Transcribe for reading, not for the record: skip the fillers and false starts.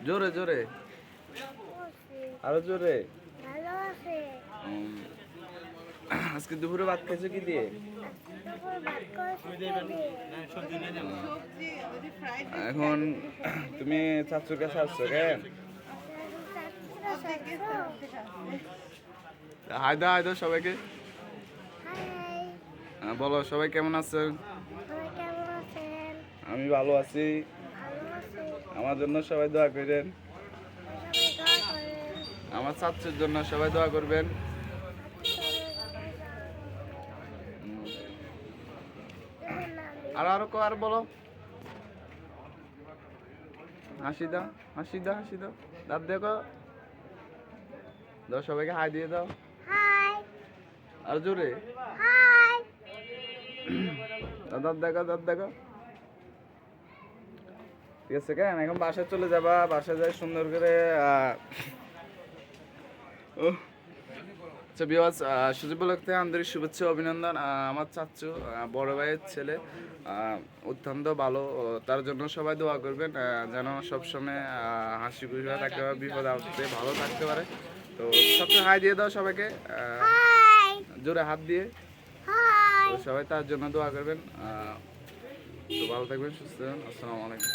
জোরে জোরে, আরো জোরে। ভালো আছে। উম, আজকে দুপুরে ভাত খেয়েছো কি দিয়ে? দুপুর ভাত করেছি কি দিয়ে? এখন তুমি চাচুর কাছে আসছো কেন? হাই দাও, হাই দাও সবাইকে। হাই, বলো সবাই কেমন আছেন? সবাই কেমন আছেন? আমি ভালো আছি। ভালো আছি। আমার জন্য সবাই দোয়া করেন। সবাই দোয়া করেন। আমার চাচুর জন্য সবাই দোয়া করবেন। আর আরো আর বলো, হাসি দাও, হাসি দাও, হাসি দাও, দাঁত দেখো দাও, সবাইকে হাই দিয়ে দাও। হাই, আর জোরে হাই। দাঁত দেখো, দাঁত দেখো। ঠিক আছে কেন এখন বাসায় চলে যাবা, বাসায় যাই সুন্দর করে আচ্ছা বিওয়াজ, সুযোগ বলতে আন্তরিক শুভেচ্ছা অভিনন্দন। আমার চাচ্চু বড় ভাইয়ের ছেলে অত্যন্ত ভালো, তার জন্য সবাই দোয়া করবেন যেন সবসময় হাসি খুশি থাকতে পারে, বিপদ আপদে ভালো থাকতে পারে। তো সবসময় হাই দিয়ে দাও সবাইকে, হাই, জোরে হাত দিয়ে। হাই। তো সবাই তার জন্য দোয়া করবেন। তো ভালো থাকবেন, সুস্থ থাকবেন। আসসালামু আলাইকুম।